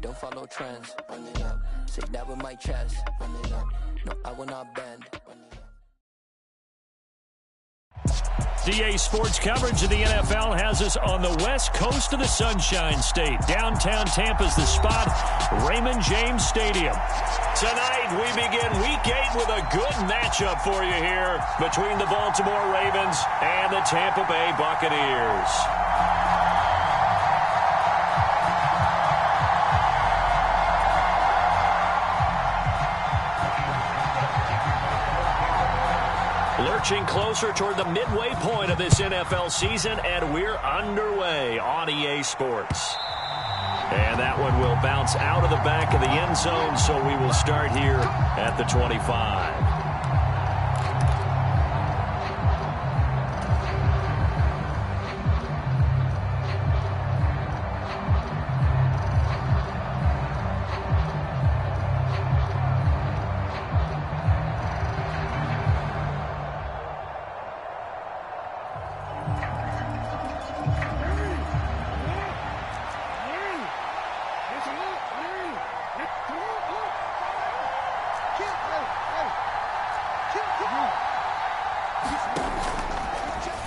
don't follow trends. Run it up. Say that with my chest. Run it up. No, I will not bend. CA Sports coverage of the NFL has us on the west coast of the Sunshine State. Downtown Tampa's the spot, Raymond James Stadium. Tonight we begin Week 8 with a good matchup for you here between the Baltimore Ravens and the Tampa Bay Buccaneers. Lurching closer toward the midway point of this NFL season, and we're underway on EA Sports. And that one will bounce out of the back of the end zone, so we will start here at the 25.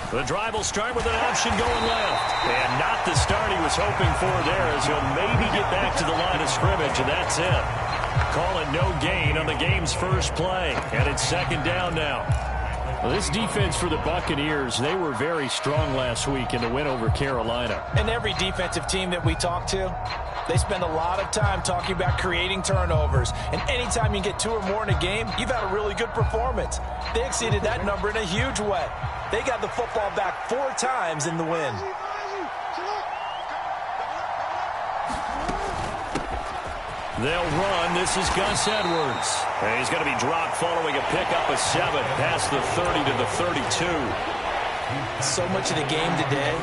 The drive will start with an option going left. And not the start he was hoping for there, as he'll maybe get back to the line of scrimmage, and that's it. Call it no gain on the game's first play. And it's second down now. Well, this defense for the Buccaneers, they were very strong last week in the win over Carolina. And every defensive team that we talk to, they spend a lot of time talking about creating turnovers. And anytime you get 2 or more in a game, you've had a really good performance. They exceeded that number in a huge way. They got the football back 4 times in the win. They'll run. This is Gus Edwards. And he's going to be dropped following a pickup of 7 past the 30 to the 32. So much of the game today,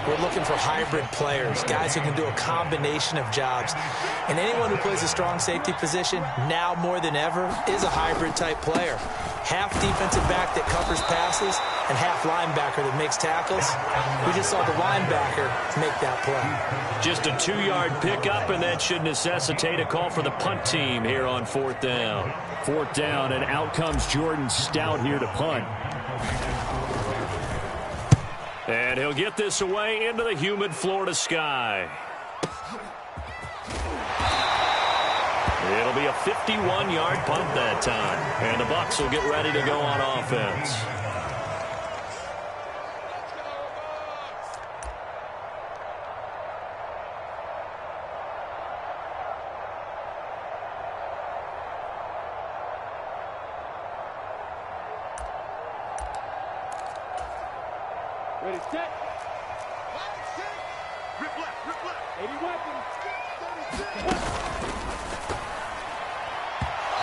we're looking for hybrid players, guys who can do a combination of jobs. And anyone who plays a strong safety position, now more than ever, is a hybrid type player. Half defensive back that covers passes and half linebacker that makes tackles. We just saw the linebacker make that play. Just a 2-yard pickup, and that should necessitate a call for the punt team here on 4th down. 4th down, and out comes Jordan Stout here to punt. And he'll get this away into the humid Florida sky. It'll be a 51-yard punt that time. And the Bucs will get ready to go on offense. Ready, set. Rip left. 80 weapons.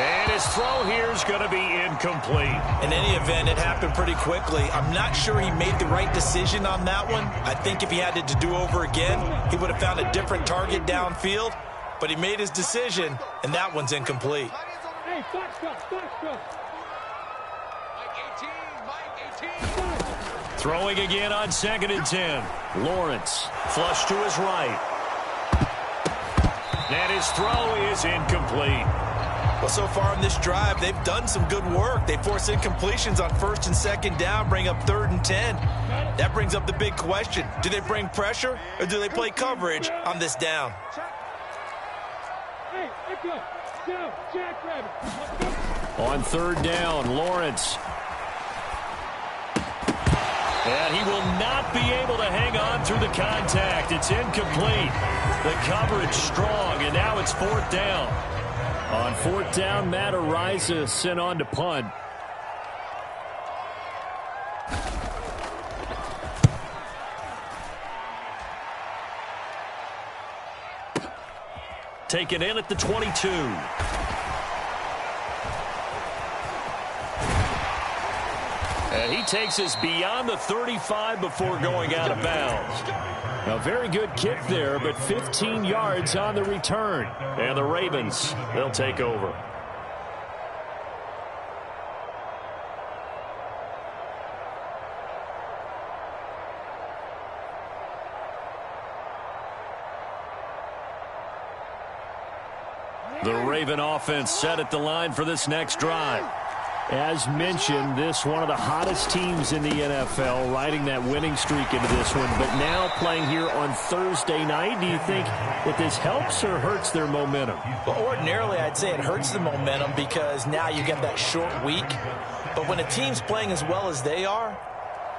And his throw here is going to be incomplete. In any event, it happened pretty quickly. I'm not sure he made the right decision on that one. I think if he had to do over again, he would have found a different target downfield. But he made his decision, and that one's incomplete. Hey, Mike 18. Throwing again on 2nd and 10. Lawrence, flush to his right. And his throw is incomplete. Well, so far in this drive, they've done some good work. They force incompletions on 1st and 2nd down, bring up 3rd and 10. That brings up the big question. Do they bring pressure, or do they play coverage on this down? Hey, go. Jackrabbit. On 3rd down, Lawrence. And he will not be able to hang on through the contact. It's incomplete. The coverage strong, and now it's 4th down. On 4th down, Matt Araiza sent on to punt. Taken in at the 22. And he takes us beyond the 35 before going out of bounds. A very good kick there, but 15 yards on the return. And the Ravens, they'll take over. The Raven offense set at the line for this next drive. As mentioned, this one of the hottest teams in the NFL, riding that winning streak into this one, but now playing here on Thursday night. Do you think that this helps or hurts their momentum? Well, ordinarily, I'd say it hurts the momentum because now you get that short week. But when a team's playing as well as they are,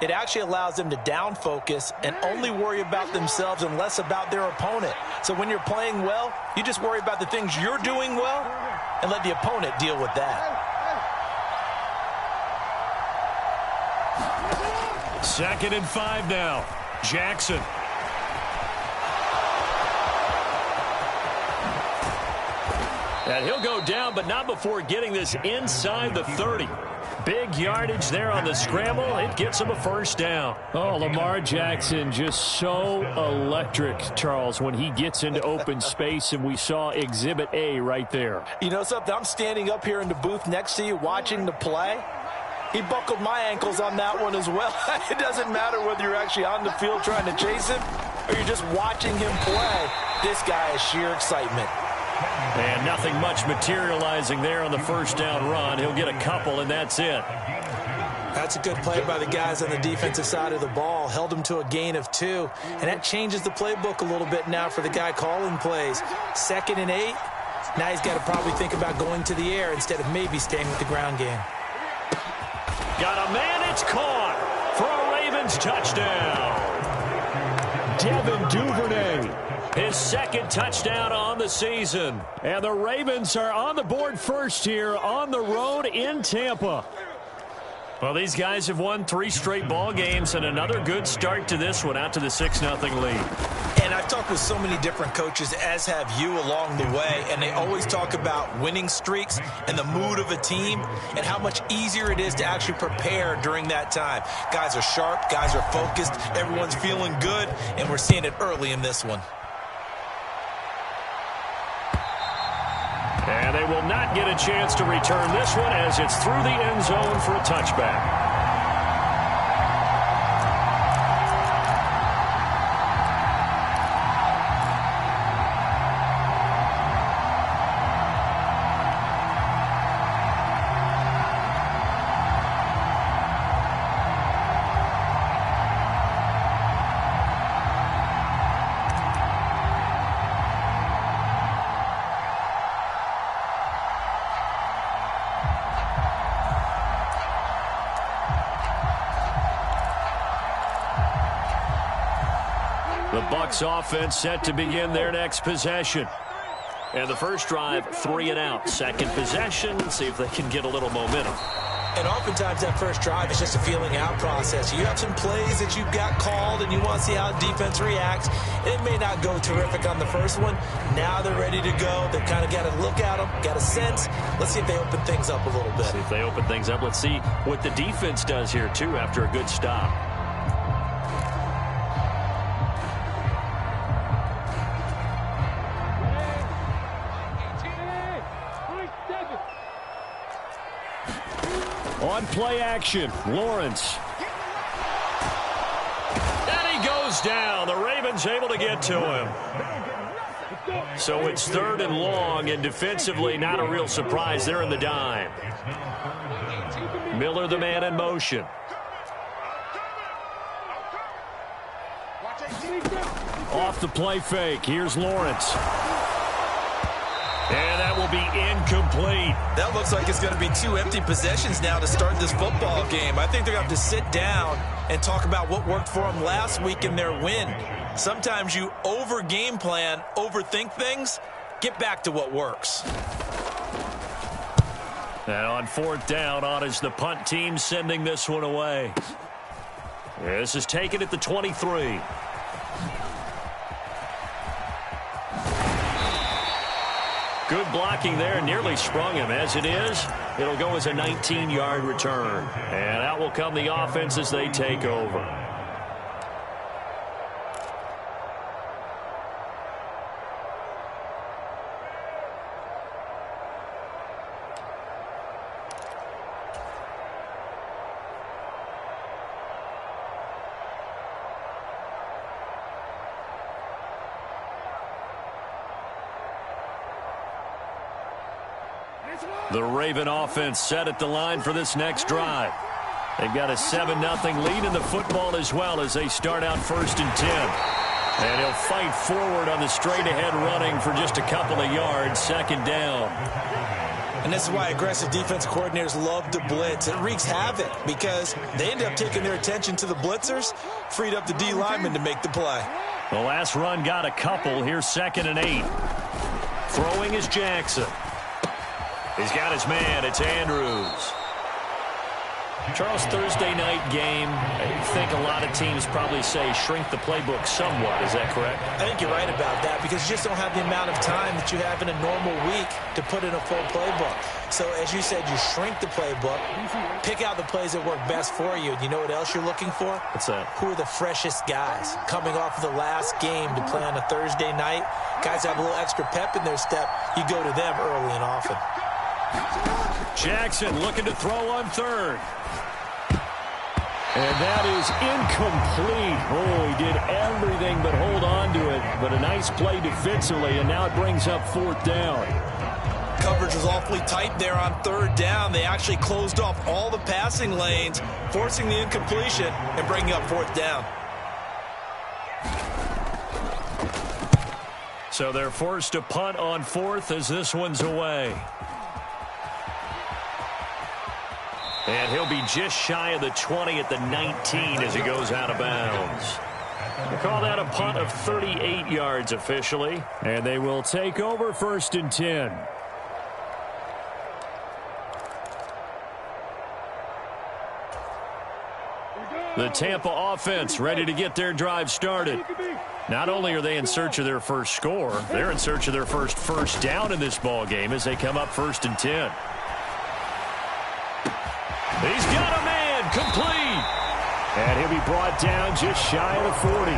it actually allows them to down focus and only worry about themselves and less about their opponent. So when you're playing well, you just worry about the things you're doing well and let the opponent deal with that. Second and 5 now. Jackson. And he'll go down, but not before getting this inside the 30. Big yardage there on the scramble. It gets him a first down. Oh, Lamar Jackson just so electric, Charles, when he gets into open space, and we saw Exhibit A right there. You know something? I'm standing up here in the booth next to you watching the play. He buckled my ankles on that one as well. It doesn't matter whether you're actually on the field trying to chase him or you're just watching him play. This guy is sheer excitement. And nothing much materializing there on the first down run. He'll get a couple, and that's it. That's a good play by the guys on the defensive side of the ball. Held him to a gain of 2. And that changes the playbook a little bit now for the guy calling plays. 2nd and 8. Now he's got to probably think about going to the air instead of maybe staying with the ground game. Got a man, it's caught for a Ravens touchdown. Devin Duvernay. His second touchdown on the season. And the Ravens are on the board first here on the road in Tampa. Well, these guys have won 3 straight ball games, and another good start to this one, out to the 6-0 lead. And I've talked with so many different coaches, as have you, along the way, and they always talk about winning streaks and the mood of a team and how much easier it is to actually prepare during that time. Guys are sharp, guys are focused, everyone's feeling good, and we're seeing it early in this one. And they will not get a chance to return this one as it's through the end zone for a touchback. The Bucs offense set to begin their next possession. And the first drive, 3 and out. Second possession, see if they can get a little momentum. And oftentimes that first drive is just a feeling out process. You have some plays that you've got called and you want to see how defense reacts. It may not go terrific on the first one. Now they're ready to go. They've kind of got to look at them, got a sense. Let's see if they open things up a little bit. See if they open things up. Let's see what the defense does here, too, after a good stop. On play action, Lawrence. And he goes down. The Ravens able to get to him. So it's 3rd and long, and defensively not a real surprise. They're in the dime. Miller, the man in motion. Off the play fake, here's Lawrence. And that will be incomplete. That looks like it's going to be 2 empty possessions now to start this football game. I think they're going to have to sit down and talk about what worked for them last week in their win. Sometimes you over-game plan, overthink things, get back to what works. And on 4th down, on is the punt team sending this one away. This is taken at the 23. Good blocking there, nearly sprung him. As it is, it'll go as a 19-yard return. And out will come the offense as they take over. The Raven offense set at the line for this next drive. They've got a 7-0 lead in the football as well as they start out 1st and 10. And he'll fight forward on the straight-ahead running for just a couple of yards, 2nd down. And this is why aggressive defense coordinators love to blitz. It wreaks havoc because they end up taking their attention to the blitzers, freed up the D lineman to make the play. The last run got a couple. Here's 2nd and 8. Throwing is Jackson. He's got his man. It's Andrews. Charles, Thursday night game, I think a lot of teams probably say shrink the playbook somewhat. Is that correct? I think you're right about that because you just don't have the amount of time that you have in a normal week to put in a full playbook. So, as you said, you shrink the playbook, pick out the plays that work best for you. And you know what else you're looking for? What's that? Who are the freshest guys coming off of the last game to play on a Thursday night? Guys have a little extra pep in their step. You go to them early and often. Jackson looking to throw on 3rd. And that is incomplete. Oh, he did everything but hold on to it. But a nice play defensively, and now it brings up 4th down. Coverage was awfully tight there on 3rd down. They actually closed off all the passing lanes, forcing the incompletion and bringing up 4th down. So they're forced to punt on 4th as this one's away. And he'll be just shy of the 20 at the 19 as he goes out of bounds. They call that a punt of 38 yards officially. And they will take over 1st and 10. The Tampa offense ready to get their drive started. Not only are they in search of their first score, they're in search of their first down in this ball game as they come up 1st and 10. He's got a man, complete. And he'll be brought down just shy of the 40.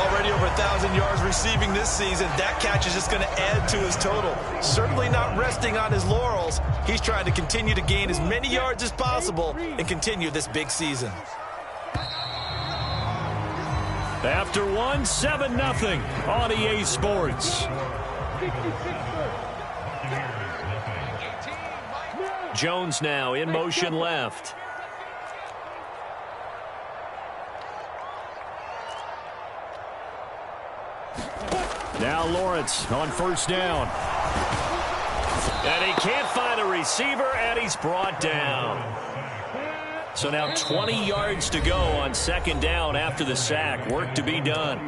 Already over 1,000 yards receiving this season. That catch is just going to add to his total. Certainly not resting on his laurels. He's trying to continue to gain as many yards as possible and continue this big season. After 7-0 on EA Sports. Jones now in motion left. Now Lawrence on 1st down. And he can't find a receiver, and he's brought down. So now 20 yards to go on 2nd down after the sack. Work to be done.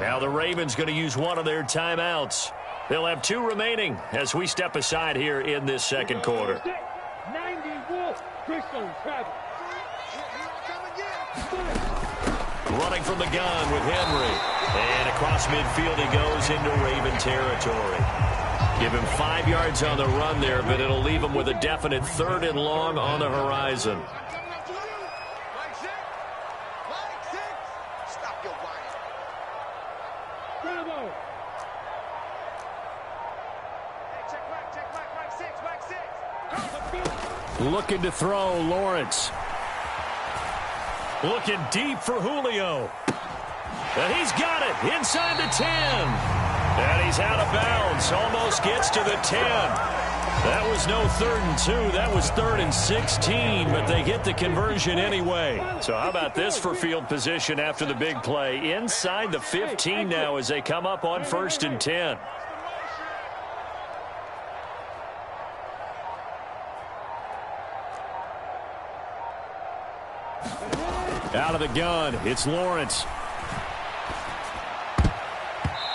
Now the Ravens going to use one of their timeouts. They'll have 2 remaining as we step aside here in this 2nd quarter. 90 Wolf. Crystal Travis. Running from the gun with Henry. And across midfield he goes into Raven territory. Give him 5 yards on the run there, but it'll leave him with a definite 3rd and long on the horizon. Looking to throw, Lawrence. Looking deep for Julio. And he's got it inside the 10. And he's out of bounds. Almost gets to the 10. That was no 3rd and 2. That was 3rd and 16. But they get the conversion anyway. So how about this for field position after the big play? Inside the 15 now as they come up on 1st and 10. Out of the gun, it's Lawrence.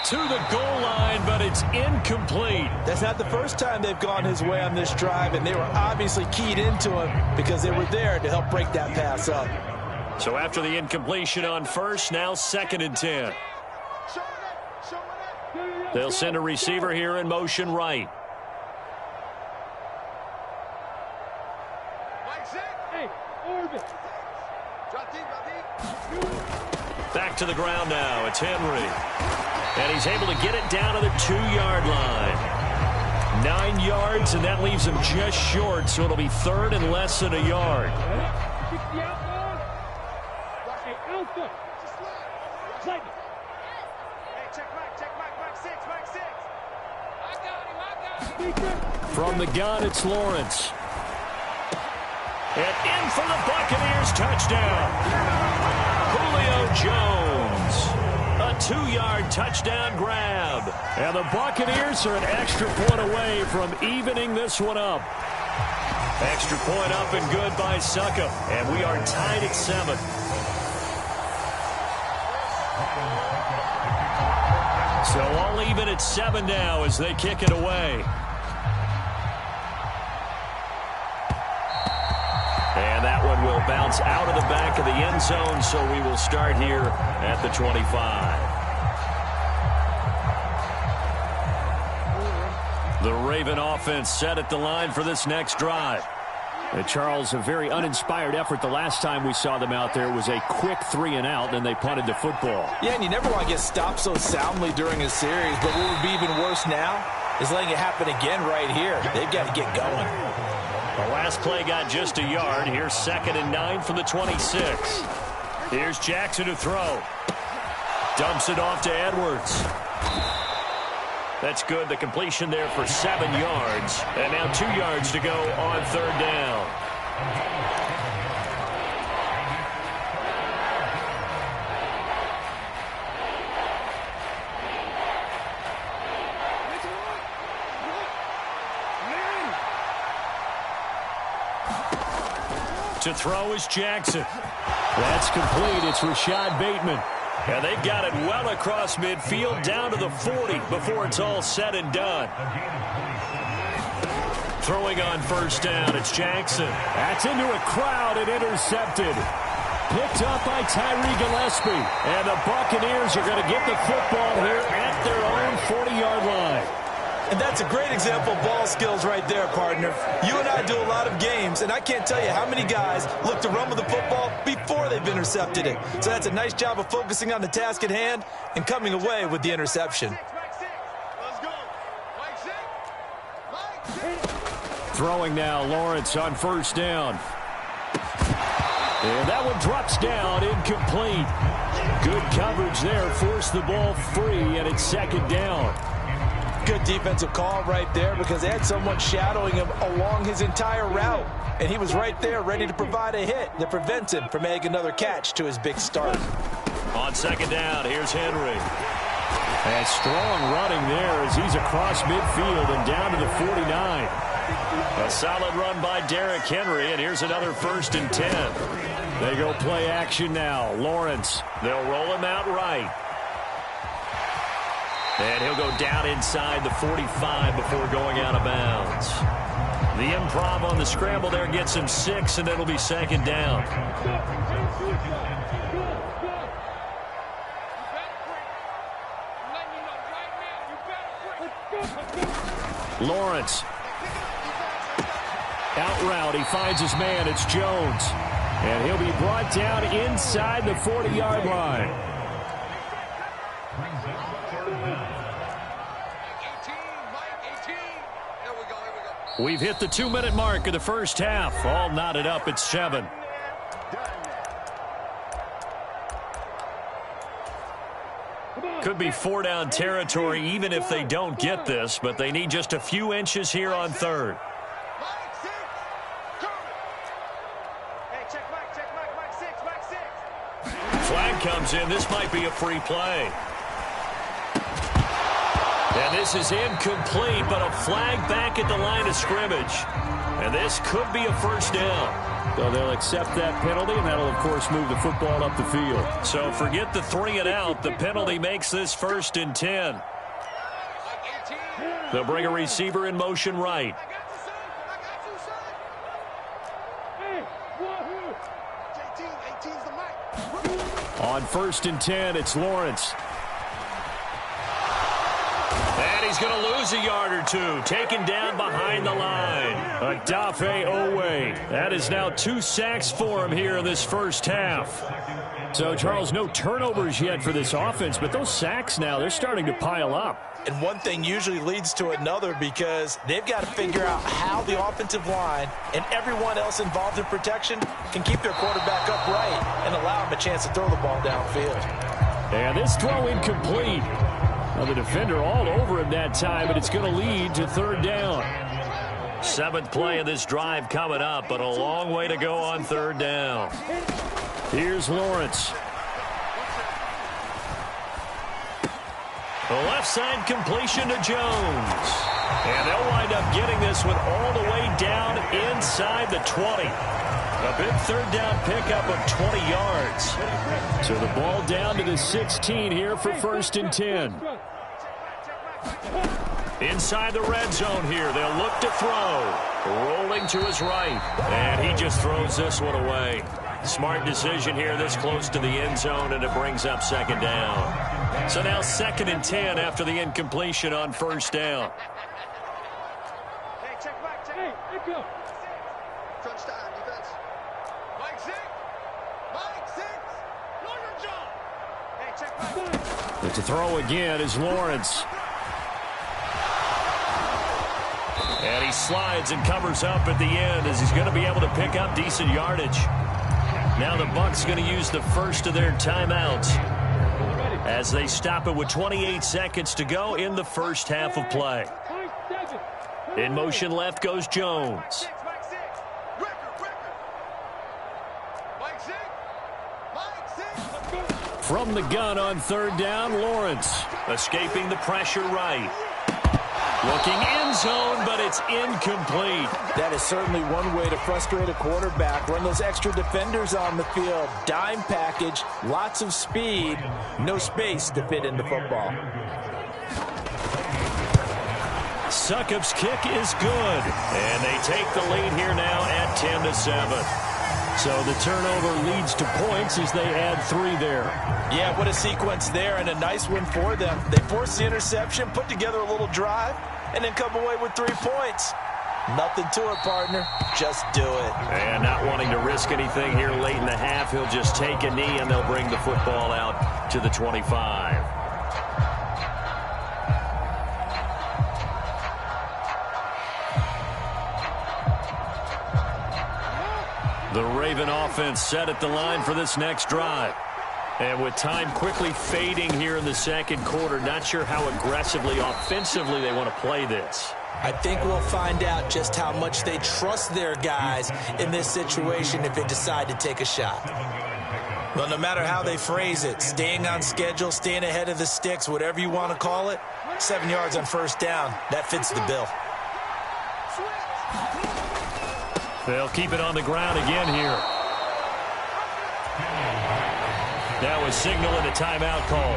To the goal line, but it's incomplete. That's not the first time they've gone his way on this drive, and they were obviously keyed into him because they were there to help break that pass up. So after the incompletion on 1st, now 2nd and 10. They'll send a receiver here in motion right. Back to the ground now. It's Henry. And he's able to get it down to the 2-yard line. 9 yards, and that leaves him just short, so it'll be 3rd and less than a yard. From the gun, it's Lawrence. And in for the Buccaneers touchdown. Julio Jones. A 2-yard touchdown grab. And the Buccaneers are an extra point away from evening this one up. Extra point up and good by Succop. And we are tied at 7. So all even at 7 now as they kick it away. And that one will bounce out of the back of the end zone, so we will start here at the 25. The Raven offense set at the line for this next drive. And Charles, a very uninspired effort the last time we saw them out there. It was a quick 3-and-out, and they punted the football. Yeah, and you never want to get stopped so soundly during a series, but what would be even worse now is letting it happen again right here. They've got to get going. The last play got just a yard. Here's 2nd and 9 from the 26. Here's Jackson to throw. Dumps it off to Edwards. That's good. The completion there for 7 yards. And now 2 yards to go on 3rd down. To throw is Jackson. That's complete. It's Rashad Bateman. And they've got it well across midfield down to the 40 before it's all said and done. Throwing on 1st down, it's Jackson. That's into a crowd and intercepted. Picked up by Tyree Gillespie. And the Buccaneers are going to get the football here at their own 40-yard line. And that's a great example of ball skills right there, partner. You and I do a lot of games, and I can't tell you how many guys look to run with the football before they've intercepted it. So that's a nice job of focusing on the task at hand and coming away with the interception. Throwing now, Lawrence on 1st down. And that one drops down, incomplete. Good coverage there, forced the ball free, and it's 2nd down. Good defensive call right there because they had someone shadowing him along his entire route. And he was right there ready to provide a hit that prevents him from making another catch to his big start. On 2nd down, here's Henry. And strong running there as he's across midfield and down to the 49. A solid run by Derrick Henry, and here's another 1st and 10. They go play action now. Lawrence. They'll roll him out right. And he'll go down inside the 45 before going out of bounds. The improv on the scramble there gets him 6, and it'll be 2nd down. Lawrence. Out route. He finds his man. It's Jones. And he'll be brought down inside the 40-yard line. We've hit the 2-minute mark of the first half. All knotted up at 7. Could be 4-down territory even if they don't get this, but they need just a few inches here on 3rd. Flag comes in. This might be a free play. And this is incomplete, but a flag back at the line of scrimmage. And this could be a 1st down. So they'll accept that penalty, and that'll, of course, move the football up the field. So forget the 3-and-out. The penalty makes this 1st and 10. They'll bring a receiver in motion right. On 1st and 10, it's Lawrence. And he's going to lose a yard or 2. Taken down behind the line. Odafe Owe. That is now 2 sacks for him here in this first half. So, Charles, no turnovers yet for this offense, but those sacks now, they're starting to pile up. And one thing usually leads to another because they've got to figure out how the offensive line and everyone else involved in protection can keep their quarterback upright and allow him a chance to throw the ball downfield. And this throw incomplete. Well, the defender all over him that time, but it's going to lead to third down. 7th play of this drive coming up, but a long way to go on third down. Here's Lawrence. The left side completion to Jones. And they'll wind up getting this one all the way down inside the 20. A big third down pickup of 20 yards. So the ball down to the 16 here for 1st and 10. Inside the red zone here. They'll look to throw. Rolling to his right. And he just throws this one away. Smart decision here this close to the end zone, and it brings up 2nd down. So now 2nd and 10 after the incompletion on 1st down. Hey, check back, check. Hey, let's go. Crunch time, defense. Mike 6. Mike 6. Know your job. Hey, check back. But to throw again is Lawrence. And he slides and covers up at the end as he's going to be able to pick up decent yardage. Now the Bucs going to use the first of their timeouts as they stop it with 28 seconds to go in the first half of play. In motion left goes Jones. From the gun on third down, Lawrence. Escaping the pressure right. Looking end zone, but it's incomplete. That is certainly one way to frustrate a quarterback. Run those extra defenders on the field. Dime package, lots of speed, no space to fit into football. Succop's kick is good. And they take the lead here now at 10-7. So the turnover leads to points as they add 3 there. Yeah, what a sequence there, and a nice one for them. They force the interception, put together a little drive, and then come away with 3 points. Nothing to it, partner. Just do it. And not wanting to risk anything here late in the half, he'll just take a knee, and they'll bring the football out to the 25. The Raven offense set at the line for this next drive. And with time quickly fading here in the second quarter, not sure how aggressively, offensively they want to play this. I think we'll find out just how much they trust their guys in this situation if they decide to take a shot. Well, no matter how they phrase it, staying on schedule, staying ahead of the sticks, whatever you want to call it, 7 yards on first down, that fits the bill. They'll keep it on the ground again here. Now a signal and a timeout call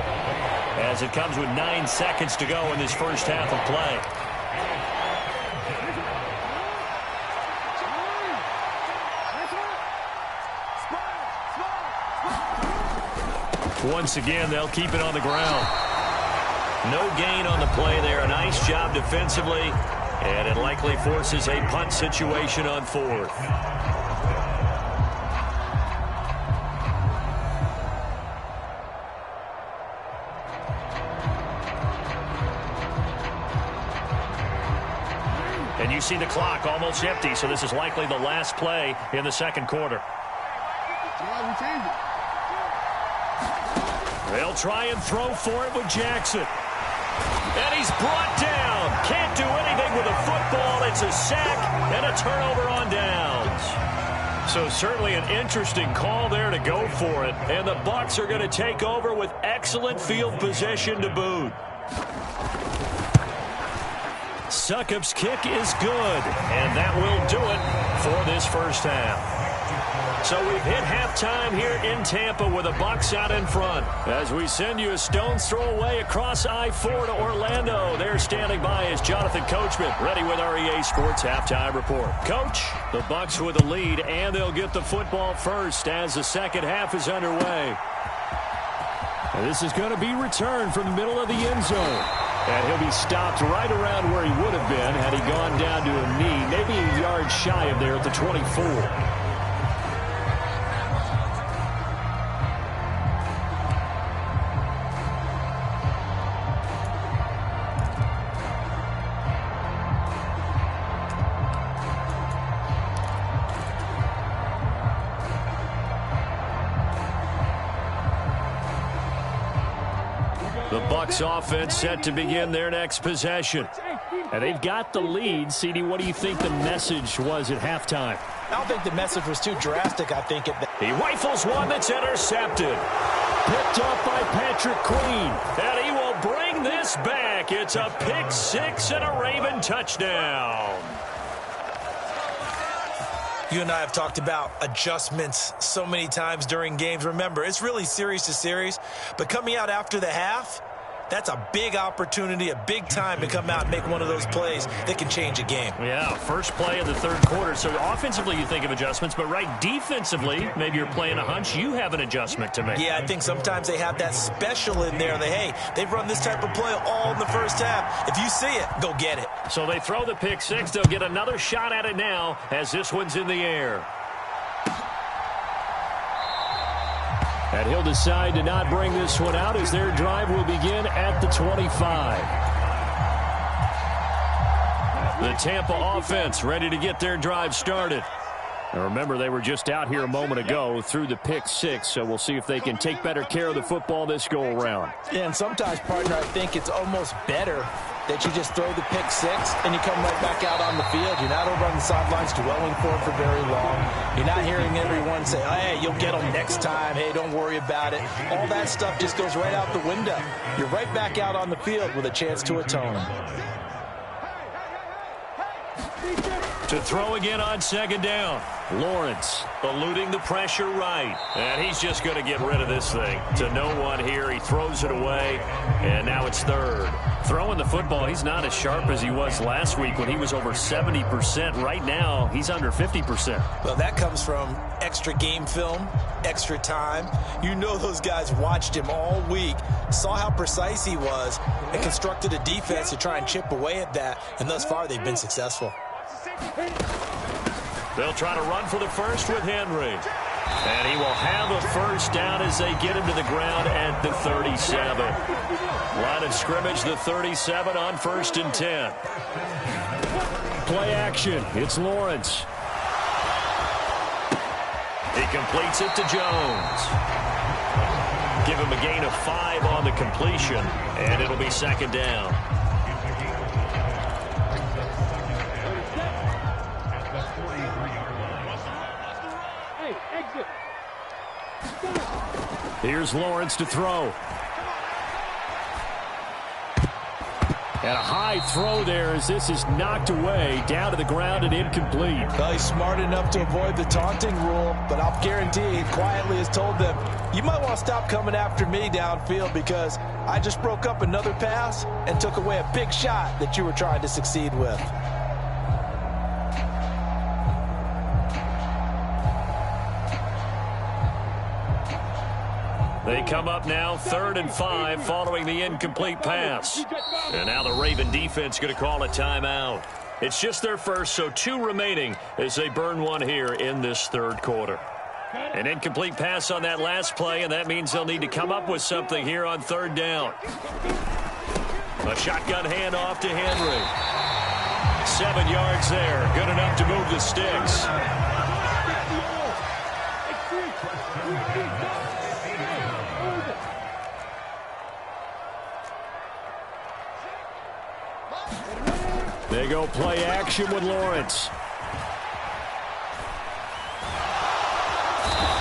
as it comes with 9 seconds to go in this first half of play. Once again, they'll keep it on the ground. No gain on the play there. A nice job defensively. And it likely forces a punt situation on 4th. And you see the clock almost empty, so this is likely the last play in the second quarter. They'll try and throw for it with Jackson. And he's brought down. Can't do anything with a football. It's a sack and a turnover on downs. So certainly an interesting call there to go for it. And the Bucs are going to take over with excellent field position to boot. Succop's kick is good. And that will do it for this first half. So we've hit halftime here in Tampa with the Bucs out in front. As we send you a stone's throw away across I-4 to Orlando. There standing by is Jonathan Coachman, ready with our EA Sports Halftime Report. Coach, the Bucs with the lead, and they'll get the football first as the second half is underway. This is going to be returned from the middle of the end zone. And he'll be stopped right around where he would have been had he gone down to a knee, maybe a yard shy of there at the 24. The Bucs offense set to begin their next possession. And they've got the lead. CD, what do you think the message was at halftime? I don't think the message was too drastic. I think he rifles one that's intercepted. Picked up by Patrick Queen. And he will bring this back. It's a pick six and a Raven touchdown. You and I have talked about adjustments so many times during games. Remember, it's really series to series. But coming out after the half, that's a big opportunity, a big time to come out and make one of those plays that can change a game. Yeah, first play of the third quarter. So offensively, you think of adjustments, but right defensively, maybe you're playing a hunch. You have an adjustment to make. Yeah, I think sometimes they have that special in there. They've run this type of play all in the first half. If you see it, go get it. So they throw the pick six. They'll get another shot at it now as this one's in the air. And he'll decide to not bring this one out as their drive will begin at the 25. The Tampa offense ready to get their drive started. And remember, they were just out here a moment ago through the pick six, so we'll see if they can take better care of the football this go-around. Yeah, and sometimes, partner, I think it's almost better that you just throw the pick six and you come right back out on the field. You're not over on the sidelines dwelling for it for very long. You're not hearing everyone say, oh, hey, you'll get them next time. Hey, don't worry about it. All that stuff just goes right out the window. You're right back out on the field with a chance to atone. To throw again on second down. Lawrence eluding the pressure right. And he's just going to get rid of this thing. To no one here. He throws it away. And now it's third. Throwing the football, he's not as sharp as he was last week when he was over 70%. Right now, he's under 50%. Well, that comes from extra game film, extra time. You know those guys watched him all week, saw how precise he was, and constructed a defense to try and chip away at that. And thus far, they've been successful. They'll try to run for the first with Henry. And he will have a first down as they get him to the ground at the 37. Line of scrimmage, the 37 on first and 10. Play action. It's Lawrence. He completes it to Jones. Give him a gain of 5 on the completion, and it'll be second down. Here's Lawrence to throw. And a high throw there as this is knocked away, down to the ground and incomplete. Well, he's smart enough to avoid the taunting rule, but I'll guarantee he quietly has told them, you might want to stop coming after me downfield because I just broke up another pass and took away a big shot that you were trying to succeed with. They come up now 3rd and 5 following the incomplete pass. And now the Raven defense going to call a timeout. It's just their first, so 2 remaining as they burn one here in this third quarter. An incomplete pass on that last play, and that means they'll need to come up with something here on 3rd down. A shotgun handoff to Henry. 7 yards there, good enough to move the sticks. They go play action with Lawrence.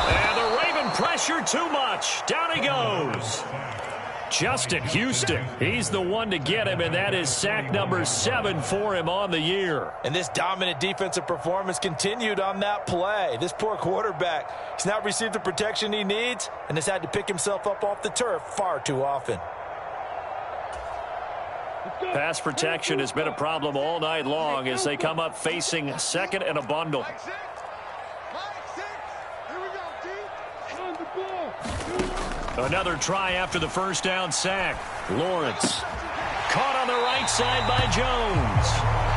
And the Raven pressure too much. Down he goes. Justin Houston, he's the one to get him, and that is sack number 7 for him on the year. And this dominant defensive performance continued on that play. This poor quarterback, he's not received the protection he needs and has had to pick himself up off the turf far too often. Pass protection has been a problem all night long as they come up facing second and a bundle. Another try after the first down sack. Lawrence caught on the right side by Jones.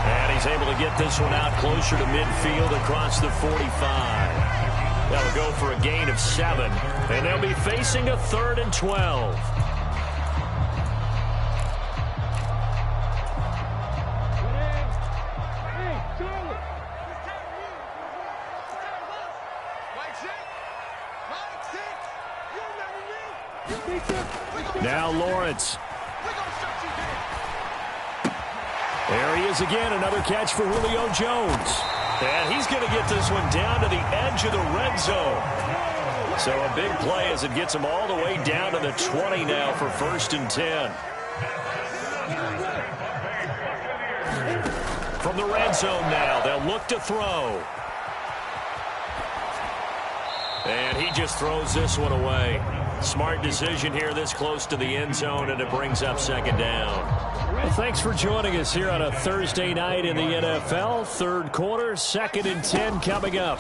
And he's able to get this one out closer to midfield across the 45. That'll go for a gain of 7. And they'll be facing a 3rd and 12. Now Lawrence There he is again, another catch for Julio Jones. And he's going to get this one down to the edge of the red zone. So a big play as it gets him all the way down to the 20 now for 1st and 10. From the red zone now, they'll look to throw. And he just throws this one away. Smart decision here this close to the end zone, and it brings up 2nd down. Well, thanks for joining us here on a Thursday night in the NFL. 3rd quarter, 2nd and 10 coming up.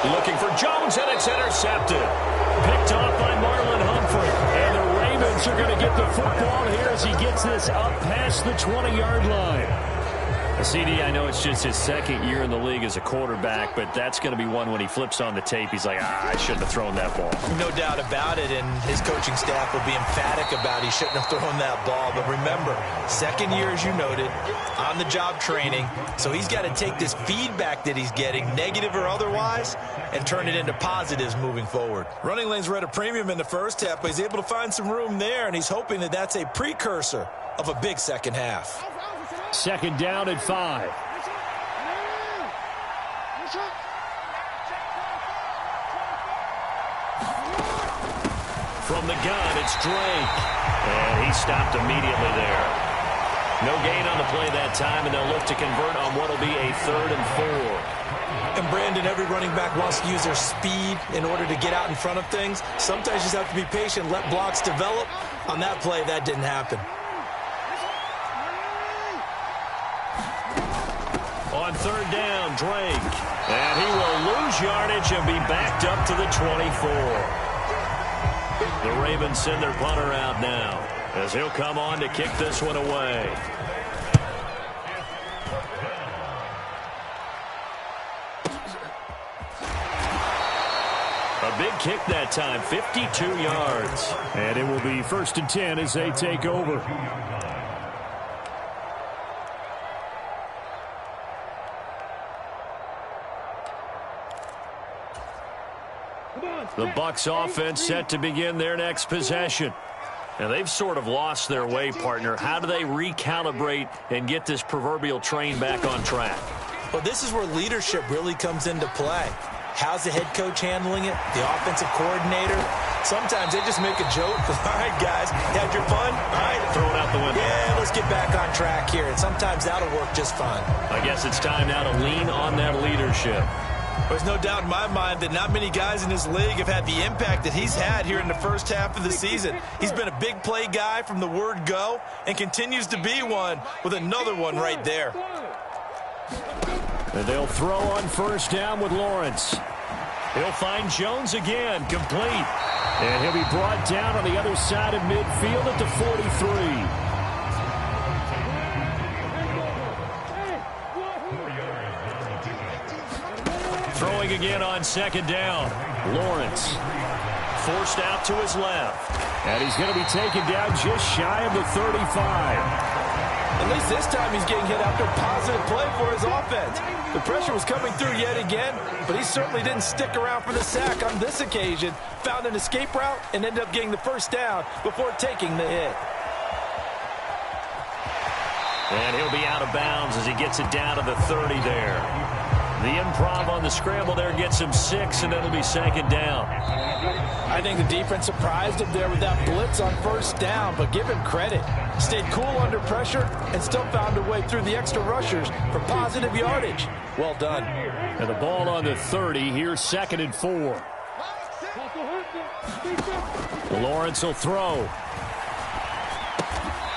Looking for Jones, and it's intercepted. Picked off by Marlon Humphrey. And the Ravens are going to get the football here as he gets this up past the 20-yard line. CD, I know it's just his 2nd year in the league as a quarterback, but that's going to be one when he flips on the tape, he's like, I shouldn't have thrown that ball. No doubt about it, and his coaching staff will be emphatic about he shouldn't have thrown that ball. But remember, 2nd year, as you noted, on-the-job training, so he's got to take this feedback that he's getting, negative or otherwise, and turn it into positives moving forward. Running lanes were at a premium in the first half, but he's able to find some room there, and he's hoping that that's a precursor of a big second half. 2nd down at 5. From the gun, it's Drake. And he stopped immediately there. No gain on the play that time, and they'll look to convert on what will be a 3rd and 4. And Brandon, every running back wants to use their speed in order to get out in front of things. Sometimes you just have to be patient, let blocks develop. On that play, that didn't happen. On 3rd down, Drake. And he will lose yardage and be backed up to the 24. The Ravens send their punter out now as he'll come on to kick this one away. A big kick that time, 52 yards. And it will be 1st and 10 as they take over. The Bucs offense set to begin their next possession. And they've sort of lost their way, partner. How do they recalibrate and get this proverbial train back on track? Well, this is where leadership really comes into play. How's the head coach handling it? The offensive coordinator? Sometimes they just make a joke. All right, guys, had your fun? All right. Throw it out the window. Yeah, let's get back on track here. And sometimes that'll work just fine. I guess it's time now to lean on that leadership. There's no doubt in my mind that not many guys in this league have had the impact that he's had here in the first half of the season. He's been a big play guy from the word go and continues to be one with another one right there. And they'll throw on 1st down with Lawrence. He'll find Jones again, complete. And he'll be brought down on the other side of midfield at the 43. Throwing again on 2nd down. Lawrence forced out to his left. And he's going to be taken down just shy of the 35. At least this time he's getting hit after a positive play for his offense. The pressure was coming through yet again, but he certainly didn't stick around for the sack on this occasion. Found an escape route and ended up getting the 1st down before taking the hit. And he'll be out of bounds as he gets it down to the 30 there. The improv on the scramble there gets him 6, and it'll be 2nd down. I think the defense surprised him there with that blitz on 1st down, but give him credit. Stayed cool under pressure and still found a way through the extra rushers for positive yardage. Well done. And the ball on the 30. Here's 2nd and 4. Lawrence will throw.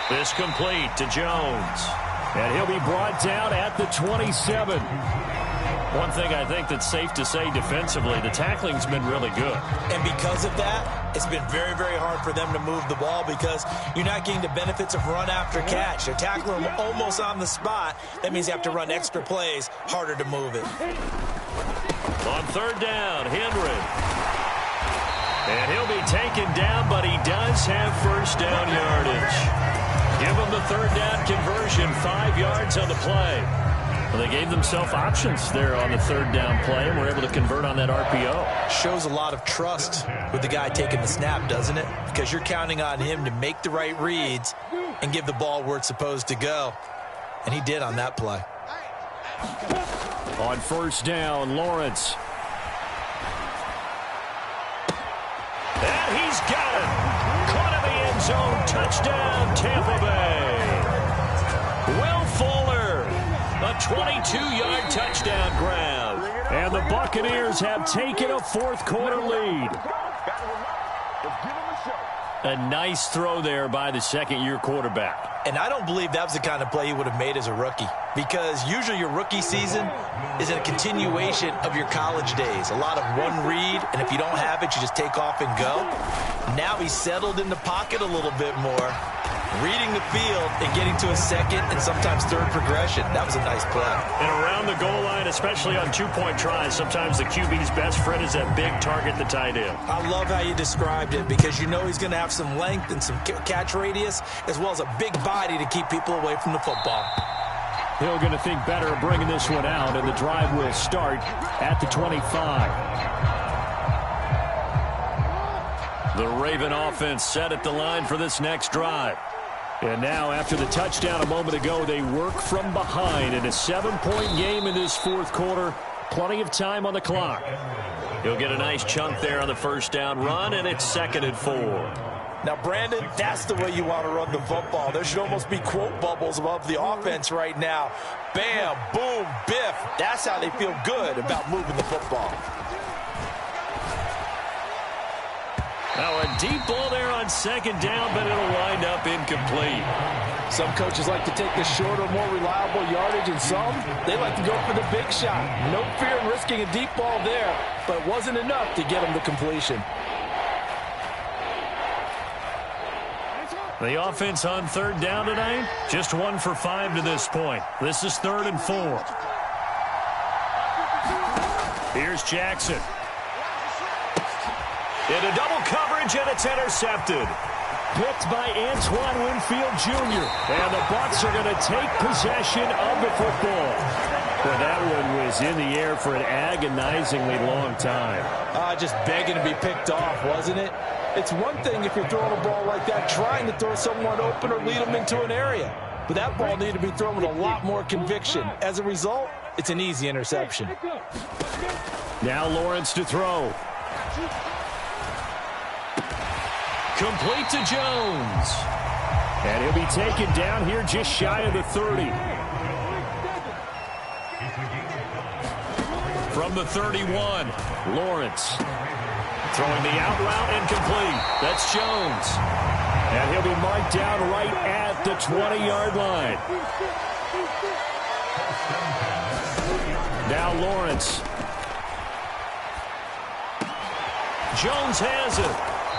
This complete to Jones. And he'll be brought down at the 27. One thing I think that's safe to say defensively, the tackling's been really good. And because of that, it's been very, very hard for them to move the ball because you're not getting the benefits of run after catch. They're tackling them almost on the spot. That means you have to run extra plays, harder to move it. On 3rd down, Henry. And he'll be taken down, but he does have 1st down yardage. Give him the 3rd down conversion, 5 yards on the play. Well, they gave themselves options there on the 3rd down play and were able to convert on that RPO. Shows a lot of trust with the guy taking the snap, doesn't it? Because you're counting on him to make the right reads and give the ball where it's supposed to go. And he did on that play. On first down, Lawrence. And he's got it. Caught in the end zone. Touchdown, Tampa Bay. Will Fuller, a 22-yard touchdown grab. And the Buccaneers have taken a fourth-quarter lead. A nice throw there by the second-year quarterback. And I don't believe that was the kind of play he would have made as a rookie, because usually your rookie season is a continuation of your college days. A lot of one read, and if you don't have it, you just take off and go. Now he's settled in the pocket a little bit more, reading the field and getting to a second and sometimes third progression. That was a nice play. And around the goal line, especially on two-point tries, sometimes the QB's best friend is that big target, the tight end. I love how you described it, because you know he's going to have some length and some catch radius, as well as a big body to keep people away from the football. Hill going to think better of bringing this one out, and the drive will start at the 25. The Raven offense set at the line for this next drive. And now, after the touchdown a moment ago, they work from behind in a 7-point game in this fourth quarter. Plenty of time on the clock. He'll get a nice chunk there on the first down run, and it's 2nd and 4. Now, Brandon, that's the way you want to run the football. There should almost be quote bubbles above the offense right now. Bam, boom, biff. That's how they feel good about moving the football. Now a deep ball there on second down, but it'll wind up incomplete. Some coaches like to take the shorter, more reliable yardage, and some, they like to go for the big shot. No fear in risking a deep ball there, but it wasn't enough to get them to completion. The offense on third down tonight, just 1 for 5 to this point. This is 3rd and 4. Here's Jackson. Into double coverage, and it's intercepted. Picked by Antoine Winfield Jr. And the Bucs are going to take possession of the football. Well, that one was in the air for an agonizingly long time. Just begging to be picked off, wasn't it? It's one thing if you're throwing a ball like that, trying to throw someone open or lead them into an area. But that ball needed to be thrown with a lot more conviction. As a result, it's an easy interception. Now Lawrence to throw. Complete to Jones. And he'll be taken down here just shy of the 30. From the 31, Lawrence. Throwing the out route incomplete. That's Jones. And he'll be marked down right at the 20-yard line. Now Lawrence. Jones has it.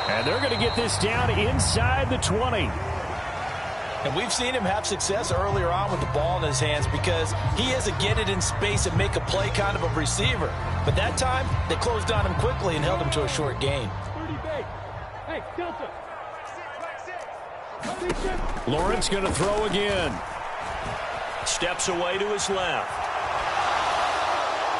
And they're going to get this down inside the 20. And we've seen him have success earlier on with the ball in his hands, because he is a get it in space and make a play kind of a receiver. But that time, they closed on him quickly and held him to a short gain. Lawrence going to throw again. Steps away to his left.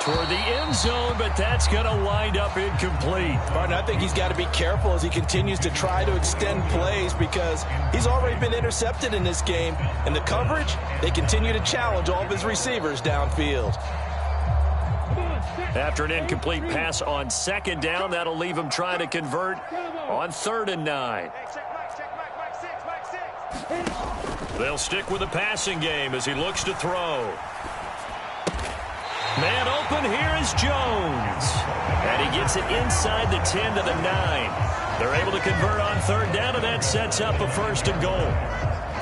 Toward the end zone, but that's going to wind up incomplete. Martin, I think he's got to be careful as he continues to try to extend plays, because he's already been intercepted in this game. And the coverage, they continue to challenge all of his receivers downfield. After an incomplete pass on second down, that'll leave him trying to convert on 3rd and 9. They'll stick with the passing game as he looks to throw. Man open, here is Jones. And he gets it inside the 10 to the 9. They're able to convert on 3rd down, and that sets up a 1st and goal.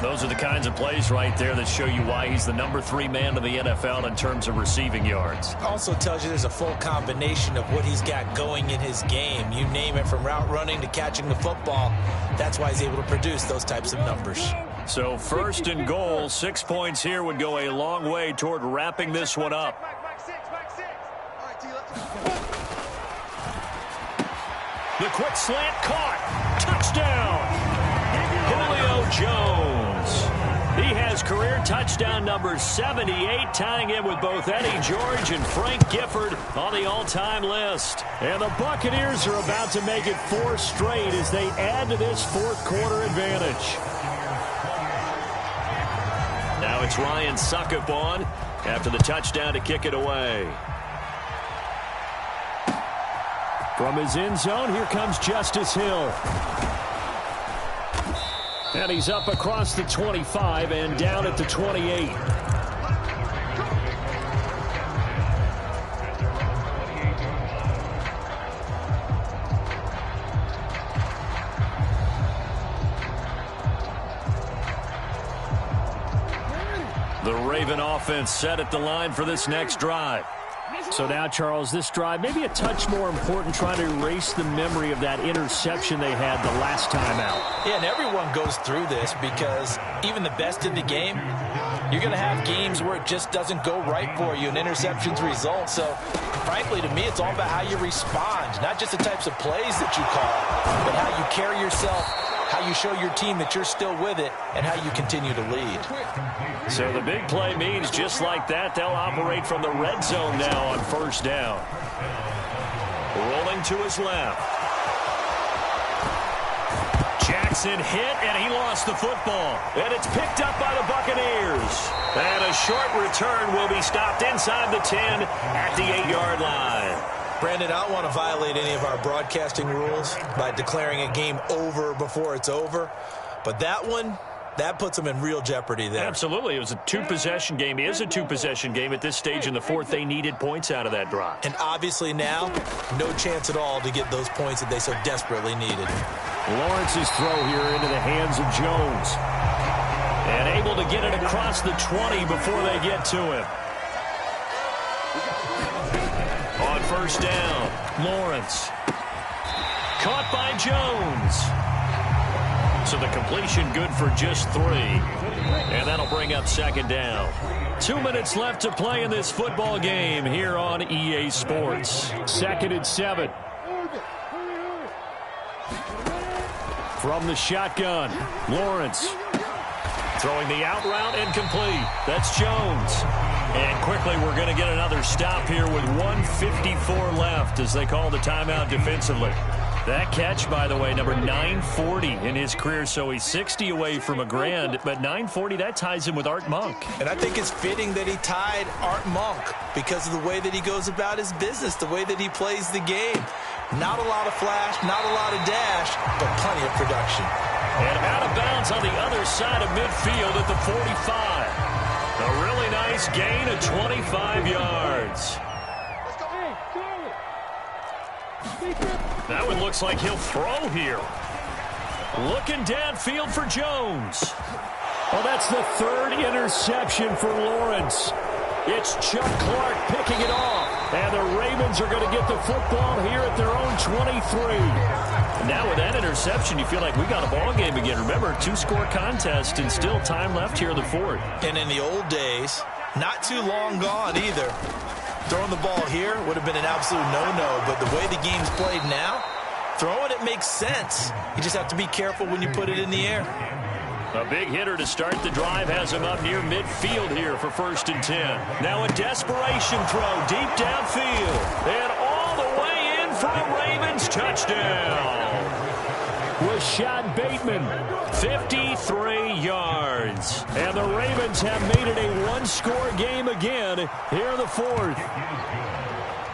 Those are the kinds of plays right there that show you why he's the number 3 man in the NFL in terms of receiving yards. Also tells you there's a full combination of what he's got going in his game. You name it, from route running to catching the football. That's why he's able to produce those types of numbers. So 1st and goal, 6 points here would go a long way toward wrapping this one up. The quick slant caught. Touchdown. Julio Jones. He has career touchdown number 78, tying it with both Eddie George and Frank Gifford on the all-time list. And the Buccaneers are about to make it 4 straight as they add to this fourth quarter advantage. Now it's Ryan Suckup on after the touchdown to kick it away. From his end zone, here comes Justice Hill. And he's up across the 25 and down at the 28. The Raven offense set at the line for this next drive. So now, Charles, this drive maybe a touch more important, trying to erase the memory of that interception they had the last time out. Yeah, and everyone goes through this because even the best in the game, you're going to have games where it just doesn't go right for you and interceptions result. So, frankly, to me, it's all about how you respond, not just the types of plays that you call, but how you carry yourself, how you show your team that you're still with it, and how you continue to lead. So the big play means just like that, they'll operate from the red zone now on first down. Rolling to his left. Jackson hit, and he lost the football. And it's picked up by the Buccaneers. And a short return will be stopped inside the 10 at the 8-yard line. Brandon, I don't want to violate any of our broadcasting rules by declaring a game over before it's over. But that one, that puts them in real jeopardy there. Absolutely. It was a two-possession game. It is a two-possession game at this stage in the fourth. They needed points out of that drive. And obviously now, no chance at all to get those points that they so desperately needed. Lawrence's throw here into the hands of Jones. And able to get it across the 20 before they get to him. On first down, Lawrence. Caught by Jones. So the completion good for just 3. And that'll bring up second down. 2 minutes left to play in this football game here on EA Sports. 2nd and 7. From the shotgun, Lawrence. Throwing the out route incomplete. That's Jones. And quickly we're going to get another stop here with 1:54 left as they call the timeout defensively. That catch, by the way, number 940 in his career, so he's 60 away from a grand, but 940, that ties him with Art Monk. And I think it's fitting that he tied Art Monk because of the way that he goes about his business, the way that he plays the game. Not a lot of flash, not a lot of dash, but plenty of production. And out of bounds on the other side of midfield at the 45. A really nice gain of 25 yards. That one looks like he'll throw here. Looking downfield for Jones. Well, that's the 3rd interception for Lawrence. It's Chuck Clark picking it off. And the Ravens are going to get the football here at their own 23. Now with that interception, you feel like we got a ball game again. Remember, 2-score contest and still time left here in the 4th. And in the old days, not too long gone either, throwing the ball here would have been an absolute no-no. But the way the game's played now, throwing it makes sense. You just have to be careful when you put it in the air. A big hitter to start the drive has him up near midfield here for 1st and 10. Now a desperation throw deep downfield. And all the way in for a Ravens touchdown. Rashad Bateman, 53 yards. And the Ravens have made it a 1-score game again here in the 4th.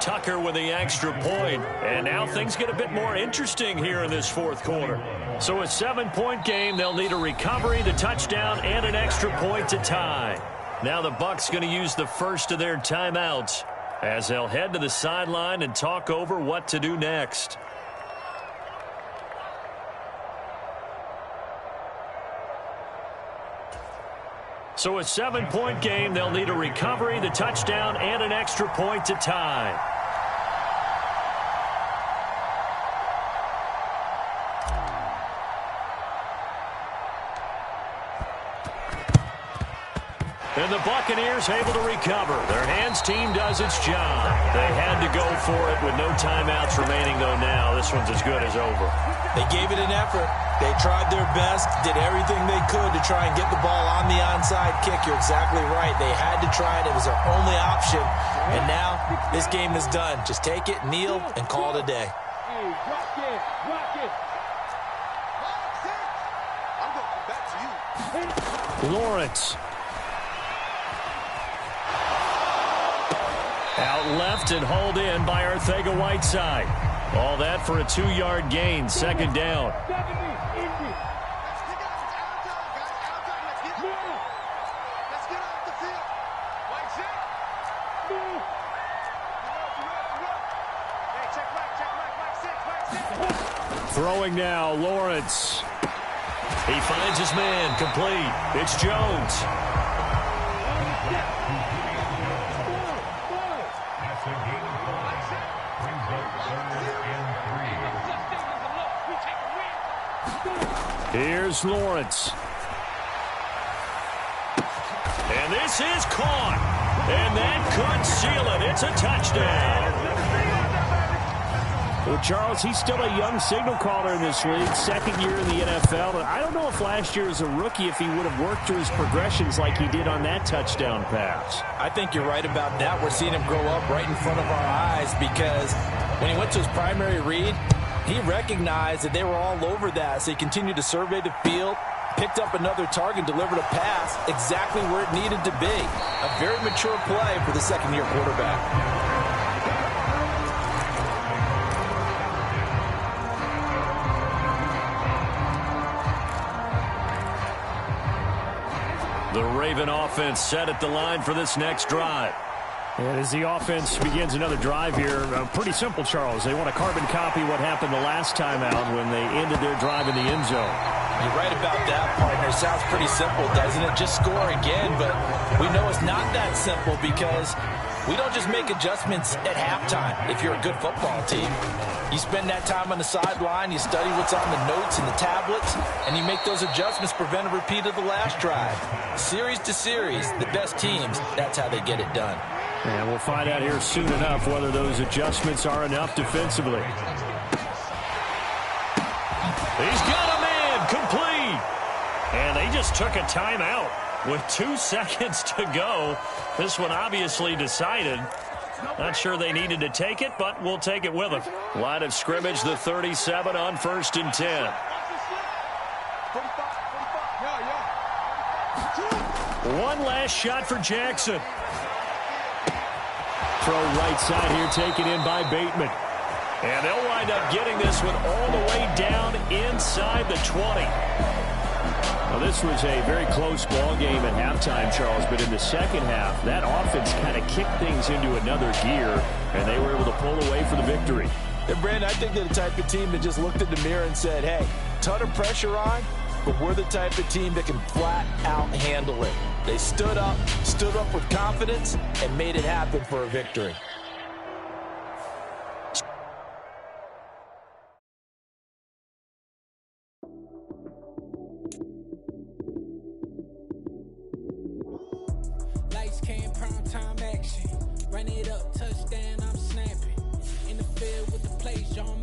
Tucker with the extra point. And now things get a bit more interesting here in this 4th quarter. So a 7-point game, they'll need a recovery, the touchdown, and an extra point to tie. Now the Bucs going to use the first of their timeouts as they'll head to the sideline and talk over what to do next. So a 7-point game, they'll need a recovery, the touchdown, and an extra point to tie. And the Buccaneers able to recover. Their hands team does its job. They had to go for it with no timeouts remaining, though now. This one's as good as over. They gave it an effort. They tried their best, did everything they could to try and get the ball on the onside kick. You're exactly right. They had to try it. It was their only option. And now this game is done. Just take it, kneel, and call it a day. Hey, rock it, rock it. I'm going back to you. Lawrence. Out left and hauled in by Arcega-Whiteside. All that for a 2-yard gain, second down. Throwing now, Lawrence. He finds his man, complete. It's Jones. Here's Lawrence. And this is caught. And that could seal it. It's a touchdown. Well, Charles, he's still a young signal caller in this league, second year in the NFL. And I don't know if last year as a rookie, if he would have worked through his progressions like he did on that touchdown pass. I think you're right about that. We're seeing him grow up right in front of our eyes because when he went to his primary read, he recognized that they were all over that, so he continued to survey the field, picked up another target, delivered a pass exactly where it needed to be. A very mature play for the second-year quarterback. The Raven offense set at the line for this next drive. And as the offense begins another drive here, pretty simple, Charles. They want to carbon copy what happened the last time out when they ended their drive in the end zone. You're right about that, partner. Sounds pretty simple, doesn't it? Just score again, but we know it's not that simple because we don't just make adjustments at halftime if you're a good football team. You spend that time on the sideline, you study what's on the notes and the tablets, and you make those adjustments, prevent a repeat of the last drive. Series to series, the best teams, that's how they get it done. And we'll find out here soon enough whether those adjustments are enough defensively. He's got a man, complete. And they just took a timeout with 2 seconds to go. This one obviously decided. Not sure they needed to take it, but we'll take it with them. Line of scrimmage, the 37 on 1st and 10. One last shot for Jackson. Throw right side here, taken in by Bateman. And they'll wind up getting this one all the way down inside the 20. Well, this was a very close ball game at halftime, Charles, but in the second half, that offense kind of kicked things into another gear, and they were able to pull away for the victory. And, Brandon, I think they're the type of team that just looked in the mirror and said, hey, ton of pressure on, but we're the type of team that can flat out handle it. They stood up with confidence, and made it happen for a victory. Lights came, prime time action. Run it up, touchdown, I'm snapping. In the field with the plays, y'all